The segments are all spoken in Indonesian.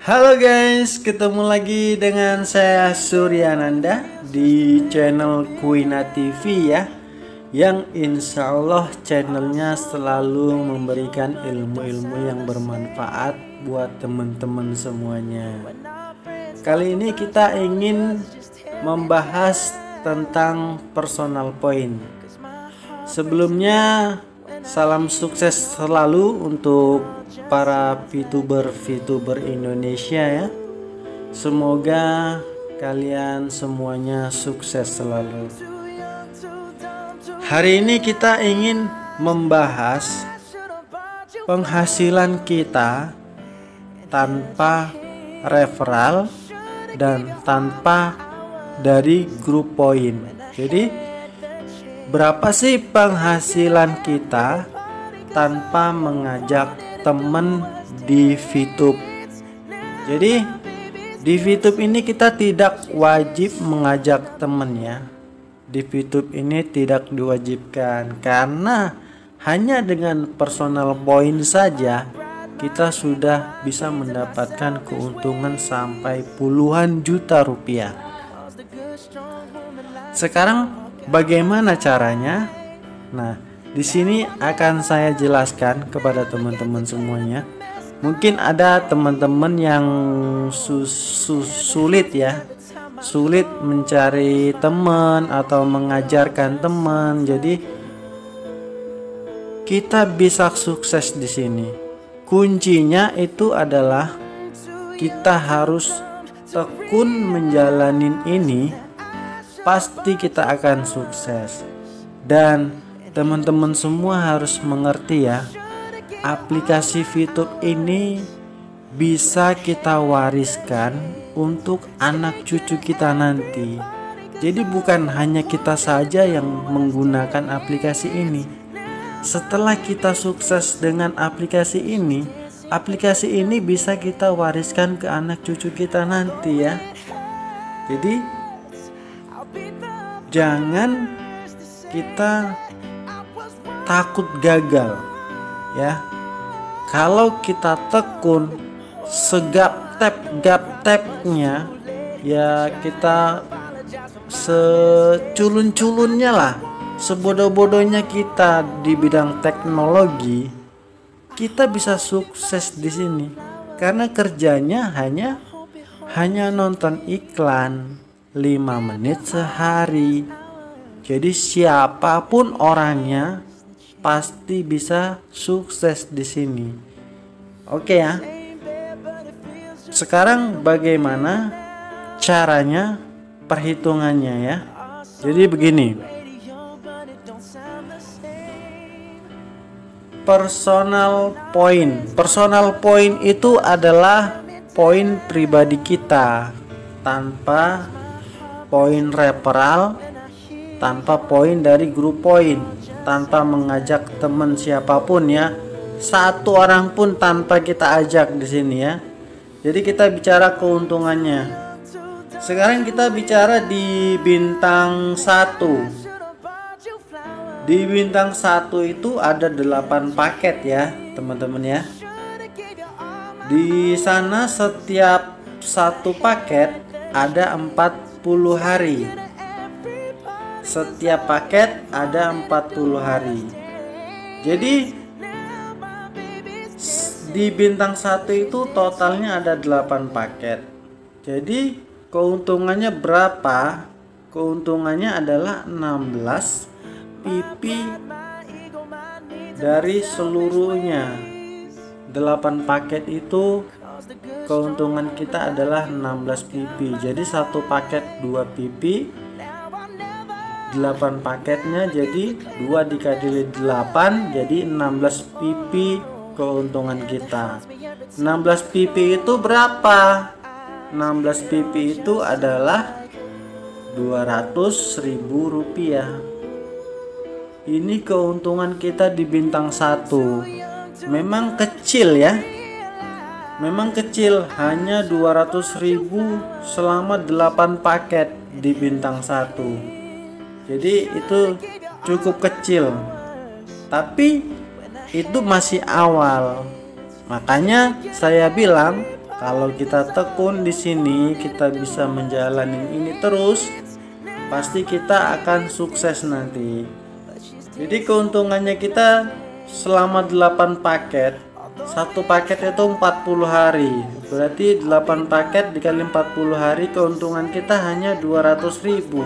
Halo guys, ketemu lagi dengan saya Suryananda di channel Kuina TV ya, yang insya Allah channelnya selalu memberikan ilmu-ilmu yang bermanfaat buat teman-teman semuanya. Kali ini kita ingin membahas tentang personal point. Sebelumnya salam sukses selalu untuk para VTuber Indonesia ya. Semoga kalian semuanya sukses selalu. Hari ini kita ingin membahas penghasilan kita tanpa referral dan tanpa dari grup poin. Jadi berapa sih penghasilan kita tanpa mengajak teman di VTube? Jadi di VTube ini kita tidak wajib mengajak teman ya. Di VTube ini tidak diwajibkan, karena hanya dengan personal point saja kita sudah bisa mendapatkan keuntungan sampai puluhan juta rupiah. Sekarang bagaimana caranya? Nah, di sini akan saya jelaskan kepada teman-teman semuanya. Mungkin ada teman-teman yang sulit ya, sulit mencari teman atau mengajarkan teman. Jadi kita bisa sukses di sini. Kuncinya itu adalah kita harus tekun menjalanin ini. Pasti kita akan sukses. Dan teman-teman semua harus mengerti ya, aplikasi VTube ini bisa kita wariskan untuk anak cucu kita nanti. Jadi bukan hanya kita saja yang menggunakan aplikasi ini. Setelah kita sukses dengan aplikasi ini bisa kita wariskan ke anak cucu kita nanti ya. Jadi jangan kita takut gagal ya. Kalau kita tekun segap-tep-gap-tepnya ya, kita seculun-culunnya lah, sebodoh-bodohnya kita di bidang teknologi, kita bisa sukses di sini. Karena kerjanya hanya nonton iklan 5 menit sehari. Jadi siapapun orangnya pasti bisa sukses di sini. Oke ya. Sekarang bagaimana caranya, perhitungannya ya. Jadi begini. Personal point itu adalah poin pribadi kita, tanpa poin referral, tanpa poin dari grup poin, tanpa mengajak teman siapapun ya, satu orang pun tanpa kita ajak di sini ya. Jadi kita bicara keuntungannya. Sekarang kita bicara di bintang 1. Di bintang 1 itu ada 8 paket ya teman-teman ya. Di sana setiap satu paket ada 40 hari. Setiap paket ada 40 hari. Jadi di bintang 1 itu totalnya ada 8 paket. Jadi keuntungannya berapa? Keuntungannya adalah 16 PP dari seluruhnya. 8 paket itu keuntungan kita adalah 16 PP. Jadi satu paket 2 PP, 8 paketnya jadi 2 dikali 8 jadi 16 PP keuntungan kita. 16 PP itu berapa? 16 PP itu adalah 200.000 rupiah. Ini keuntungan kita di bintang 1. Memang kecil ya. Memang kecil, hanya 200.000 selama 8 paket di bintang 1. Jadi itu cukup kecil. Tapi itu masih awal. Makanya saya bilang Kalau kita tekun di sini, kita bisa menjalani ini terus, pasti kita akan sukses nanti. Jadi keuntungannya kita selama 8 paket, satu paket itu 40 hari. Berarti 8 paket dikali 40 hari, keuntungan kita hanya 200.000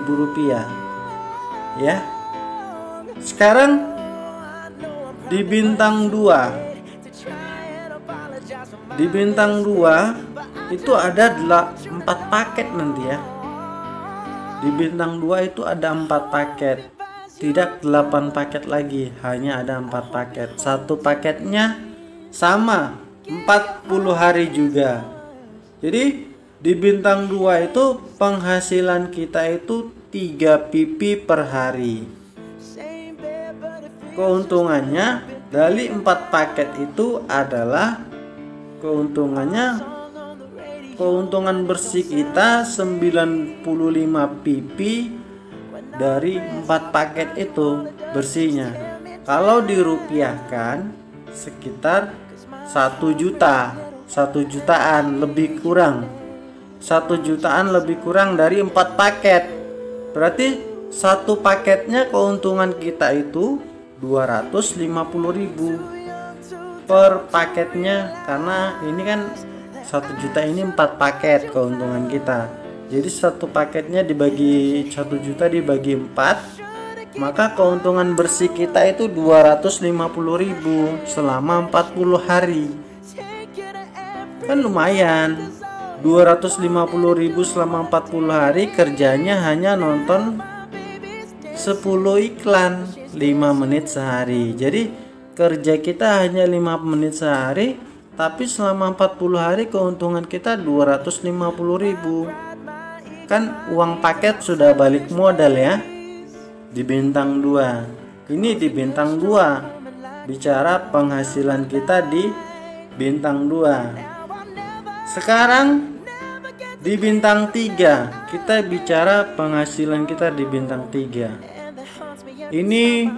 rupiah. Ya. Sekarang di bintang 2. Di bintang 2 itu ada 4 paket nanti ya. Di bintang 2 itu ada 4 paket. Tidak 8 paket lagi, hanya ada 4 paket. Satu paketnya sama 40 hari juga. Jadi di bintang 2 itu penghasilan kita itu 3 pipi per hari. Keuntungannya dari 4 paket itu adalah keuntungan bersih kita 95 pipi dari 4 paket itu bersihnya. Kalau dirupiahkan sekitar 1 juta, 1 jutaan lebih kurang. 1 jutaan lebih kurang dari 4 paket. Berarti satu paketnya keuntungan kita itu 250.000 per paketnya, karena ini kan 1 juta ini 4 paket keuntungan kita. Jadi satu paketnya dibagi 1 juta dibagi 4, maka keuntungan bersih kita itu 250.000 selama 40 hari. Kan lumayan. 250.000 selama 40 hari, kerjanya hanya nonton 10 iklan 5 menit sehari. Jadi kerja kita hanya 5 menit sehari, tapi selama 40 hari keuntungan kita 250.000. Kan uang paket sudah balik modal ya. Di bintang 2. Ini di bintang 2. Bicara penghasilan kita di bintang 2. Sekarang di bintang 3, kita bicara penghasilan kita di bintang 3. Ini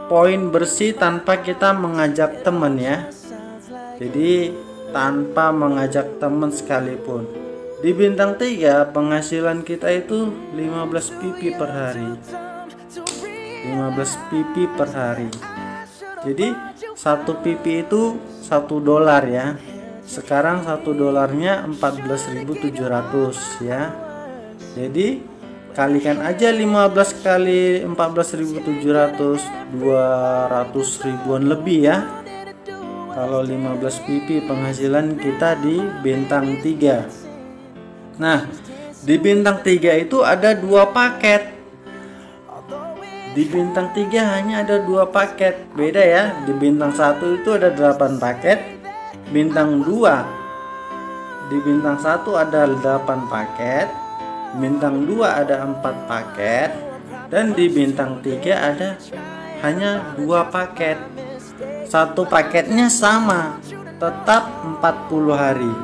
poin bersih tanpa kita mengajak teman ya. Jadi tanpa mengajak teman sekalipun. Di bintang 3 penghasilan kita itu 15 pipi per hari. 15 pipi per hari. Jadi 1 pipi itu $1 ya. Sekarang 1 dolarnya 14.700 ya. Jadi kalikan aja 15 kali 14.700, 200 ribuan lebih ya. Kalau 15 pipi penghasilan kita di bintang 3. Nah, di bintang 3 itu ada 2 paket. Di bintang 3 hanya ada 2 paket. Beda ya. Di bintang 1 itu ada 8 paket. Bintang 2, di bintang 1 ada 8 paket, bintang 2 ada 4 paket, dan di bintang 3 ada hanya 2 paket. Satu paketnya sama, tetap 40 hari.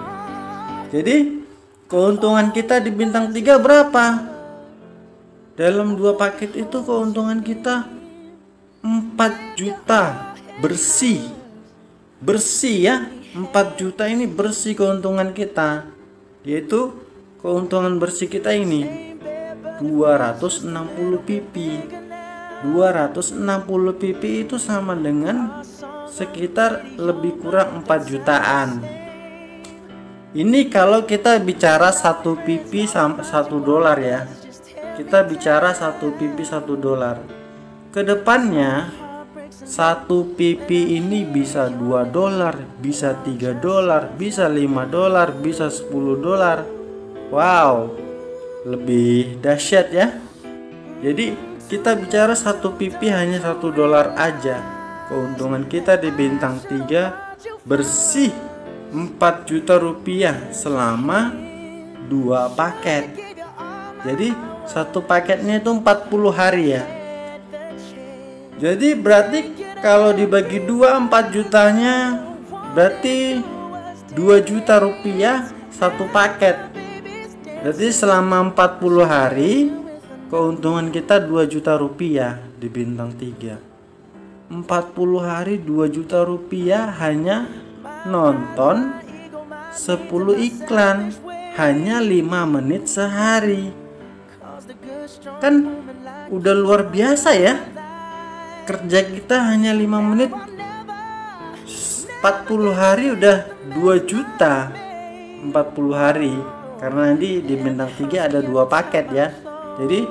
Jadi keuntungan kita di bintang 3 berapa? Dalam 2 paket itu keuntungan kita 4 juta bersih. Bersih ya. 4 juta ini bersih keuntungan kita, yaitu keuntungan bersih kita ini 260 pipi. 260 pipi itu sama dengan sekitar lebih kurang 4 jutaan. Ini kalau kita bicara 1 pipi sama $1 ya. Kita bicara 1 pipi $1. Kedepannya 1 pipi ini bisa $2, bisa $3, bisa $5, bisa $10. Wow, lebih dahsyat ya. Jadi kita bicara 1 pipi hanya $1 aja. Keuntungan kita di bintang 3 bersih 4 juta rupiah selama 2 paket. Jadi satu paketnya itu 40 hari ya. Jadi berarti kalau dibagi 2, 4 jutanya berarti 2 juta rupiah satu paket. Berarti selama 40 hari keuntungan kita 2 juta rupiah di bintang 3. 40 hari 2 juta rupiah hanya nonton 10 iklan hanya 5 menit sehari. Kan udah luar biasa ya. Kerja kita hanya 5 menit, 40 hari udah 2 juta. 40 hari, karena nanti di bintang 3 ada 2 paket ya. Jadi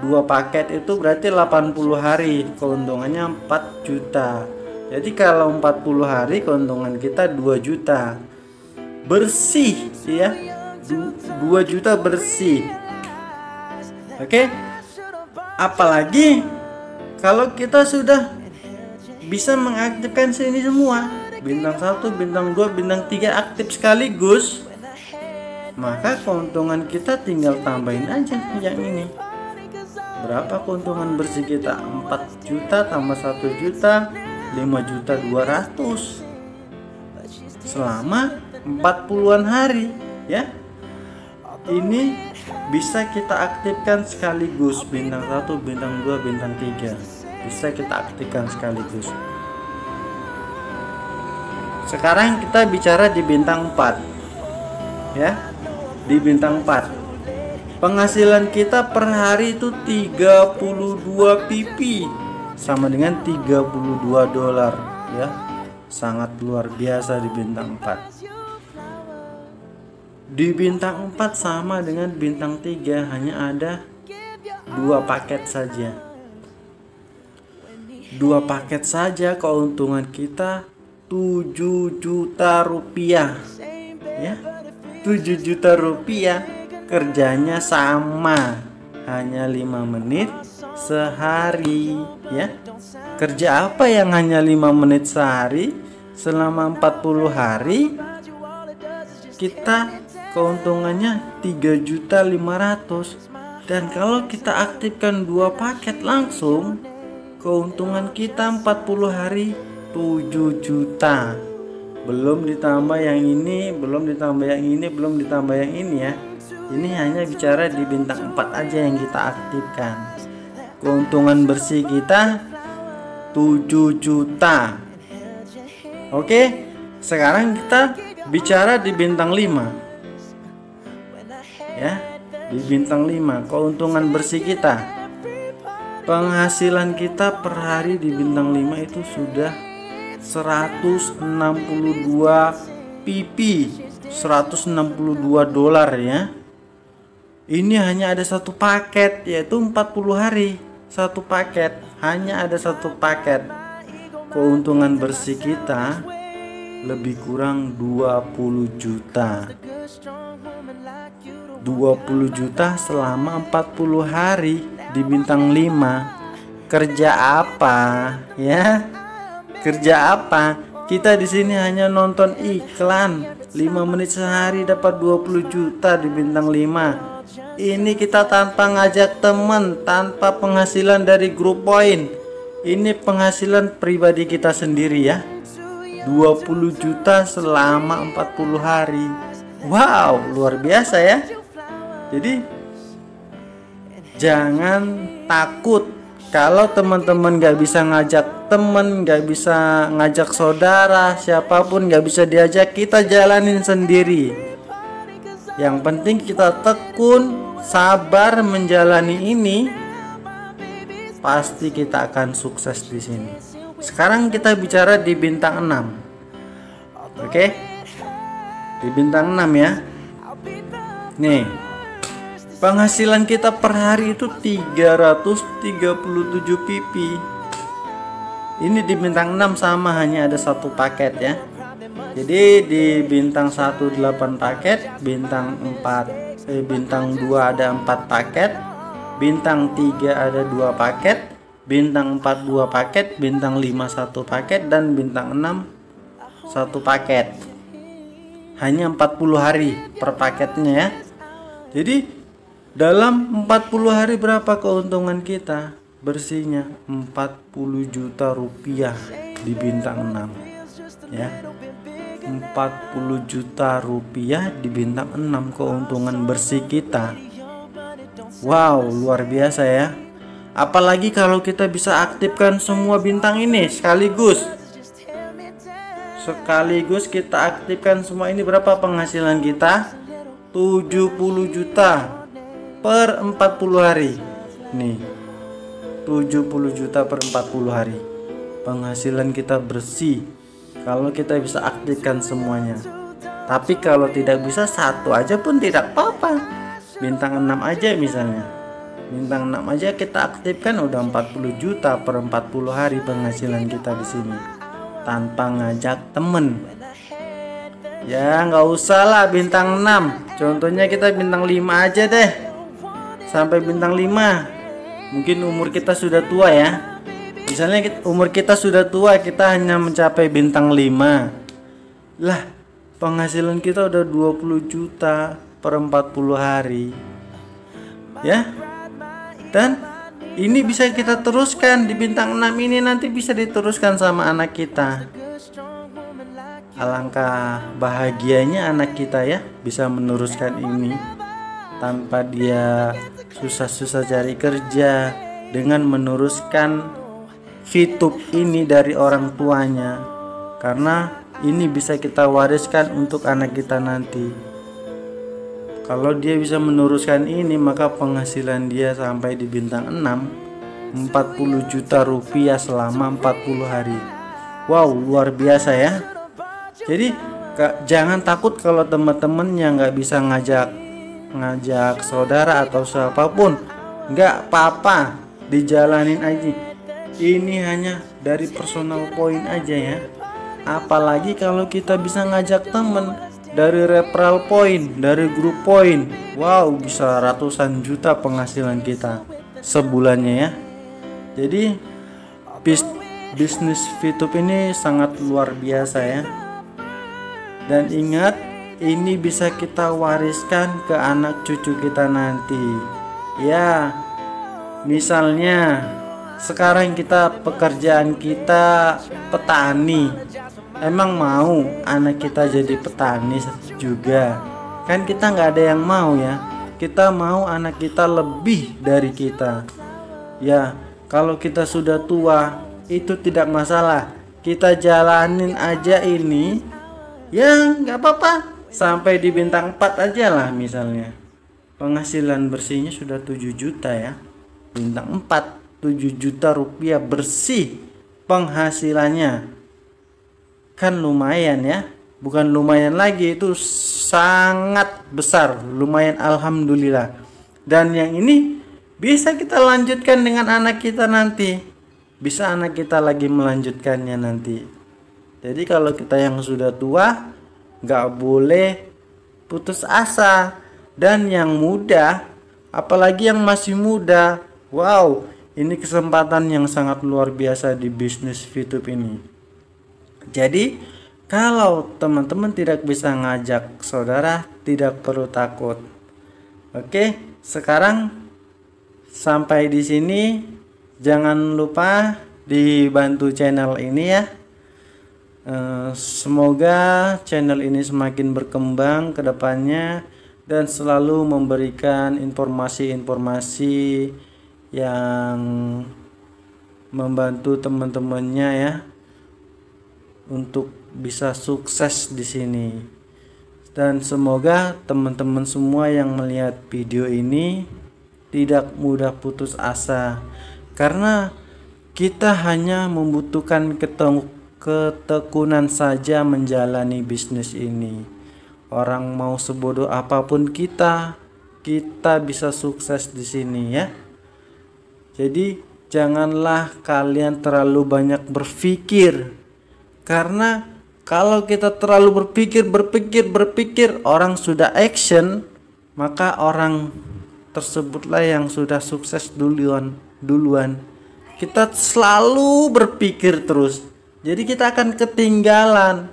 2 paket itu berarti 80 hari, keuntungannya 4 juta. Jadi kalau 40 hari keuntungan kita 2 juta bersih ya, 2 juta bersih. Oke. Apalagi kalau kita sudah bisa mengaktifkan sini semua, bintang 1, bintang 2, bintang 3 aktif sekaligus, maka keuntungan kita tinggal tambahin aja yang ini. Berapa keuntungan bersih kita? 4 juta tambah 1 juta, 5 juta 200 selama 40-an hari ya. Ini bisa kita aktifkan sekaligus, bintang 1, bintang 2, bintang 3 bisa kita aktifkan sekaligus. Sekarang kita bicara di bintang 4 ya. Di bintang 4 penghasilan kita per hari itu 32 pp, sama dengan 32 dolar ya. Sangat luar biasa di bintang 4. Di bintang 4 sama dengan bintang 3, hanya ada 2 paket saja. 2 paket saja, keuntungan kita 7 juta rupiah ya. 7 juta rupiah, kerjanya sama, hanya 5 menit sehari ya. Kerja apa yang hanya 5 menit sehari selama 40 hari? Kita keuntungannya 3.500.000, dan kalau kita aktifkan 2 paket langsung, keuntungan kita 40 hari 7 juta. Belum ditambah yang ini, belum ditambah yang ini, belum ditambah yang ini ya. Ini hanya bicara di bintang 4 aja yang kita aktifkan. Keuntungan bersih kita 7 juta. Oke, sekarang kita bicara di bintang 5 ya. Di bintang 5 keuntungan bersih kita, penghasilan kita per hari di bintang 5 itu sudah 162 pp, 162 dolar ya. Ini hanya ada 1 paket, yaitu 40 hari 1 paket, hanya ada 1 paket. Keuntungan bersih kita lebih kurang 20 juta. 20 juta selama 40 hari di bintang 5. Kerja apa ya? Kerja apa? Kita di sini hanya nonton iklan 5 menit sehari dapat 20 juta di bintang 5. Ini kita tanpa ngajak teman, tanpa penghasilan dari grup poin. Ini penghasilan pribadi kita sendiri ya. 20 juta selama 40 hari. Wow, luar biasa ya. Jadi jangan takut kalau teman-teman gak bisa ngajak teman, gak bisa ngajak saudara, siapapun gak bisa diajak, kita jalanin sendiri. Yang penting kita tekun, sabar menjalani ini, pasti kita akan sukses di sini. Sekarang kita bicara di bintang 6. Oke? Di bintang 6 ya. Nih, penghasilan kita per hari itu 337 pp. Ini di bintang 6 sama, hanya ada 1 paket ya. Jadi di bintang 1 8 paket, bintang 2 ada 4 paket, bintang 3 ada 2 paket, bintang 4 2 paket, bintang 5 1 paket, dan bintang 6 1 paket. Hanya 40 hari per paketnya ya. Jadi dalam 40 hari berapa keuntungan kita? Bersihnya 40 juta rupiah di bintang 6 ya. 40 juta rupiah di bintang 6 keuntungan bersih kita. Wow, luar biasa ya. Apalagi kalau kita bisa aktifkan semua bintang ini sekaligus. sekaligus kita aktifkan semua ini, berapa penghasilan kita? 70 juta per 40 hari. Nih, 70 juta per 40 hari. Penghasilan kita bersih kalau kita bisa aktifkan semuanya. Tapi kalau tidak bisa, satu aja pun tidak apa-apa. Bintang 6 aja misalnya. Bintang 6 aja kita aktifkan, udah 40 juta per 40 hari penghasilan kita di sini. Tanpa ngajak temen. Ya nggak usah lah bintang 6. Contohnya kita bintang 5 aja deh. Sampai bintang 5. Mungkin umur kita sudah tua ya. Misalnya umur kita sudah tua, kita hanya mencapai bintang 5. Lah, penghasilan kita udah 20 juta per 40 hari. Ya. Dan ini bisa kita teruskan di bintang 6 ini, nanti bisa diteruskan sama anak kita. Alangkah bahagianya anak kita ya, bisa meneruskan ini tanpa dia susah-susah cari kerja, dengan meneruskan fitup ini dari orang tuanya. Karena ini bisa kita wariskan untuk anak kita nanti. Kalau dia bisa meneruskan ini, maka penghasilan dia sampai di bintang 6, 40 juta rupiah selama 40 hari. Wow, luar biasa ya. Jadi jangan takut kalau teman-teman yang nggak bisa ngajak saudara atau siapapun. Nggak apa-apa, dijalanin aja. Ini hanya dari personal point aja ya. Apalagi kalau kita bisa ngajak temen dari referral point, dari grup point. Wow, bisa ratusan juta penghasilan kita sebulannya ya. Jadi bisnis fitup ini sangat luar biasa ya. Dan ingat, ini bisa kita wariskan ke anak cucu kita nanti. Ya, misalnya sekarang pekerjaan kita petani. Emang mau anak kita jadi petani juga? Kan kita nggak ada yang mau ya. Kita mau anak kita lebih dari kita. Ya, kalau kita sudah tua itu tidak masalah. Kita jalanin aja ini. Ya nggak apa-apa. Sampai di bintang 4 aja lah misalnya. Penghasilan bersihnya sudah 7 juta ya. Bintang 4, 7 juta rupiah bersih penghasilannya. Kan lumayan ya, bukan lumayan lagi, itu sangat besar, lumayan, alhamdulillah. Dan yang ini bisa kita lanjutkan dengan anak kita nanti, bisa anak kita lagi melanjutkannya nanti. Jadi kalau kita yang sudah tua nggak boleh putus asa. Dan yang muda, apalagi yang masih muda, wow, ini kesempatan yang sangat luar biasa di bisnis fitup ini. Jadi kalau teman-teman tidak bisa ngajak saudara, tidak perlu takut. Oke, sekarang sampai di sini. Jangan lupa dibantu channel ini ya. Semoga channel ini semakin berkembang ke depannya dan selalu memberikan informasi-informasi yang membantu teman-temannya ya, untuk bisa sukses di sini. Dan semoga teman-teman semua yang melihat video ini tidak mudah putus asa, karena kita hanya membutuhkan ketekunan saja menjalani bisnis ini. Orang mau sebodoh apapun kita bisa sukses di sini ya. Jadi janganlah kalian terlalu banyak berpikir. Karena kalau kita terlalu berpikir, orang sudah action, maka orang tersebutlah yang sudah sukses duluan. Kita selalu berpikir terus, jadi kita akan ketinggalan.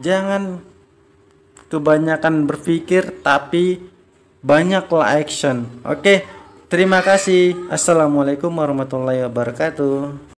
Jangan kebanyakan berpikir, tapi banyaklah action. Oke, terima kasih. Assalamualaikum warahmatullahi wabarakatuh.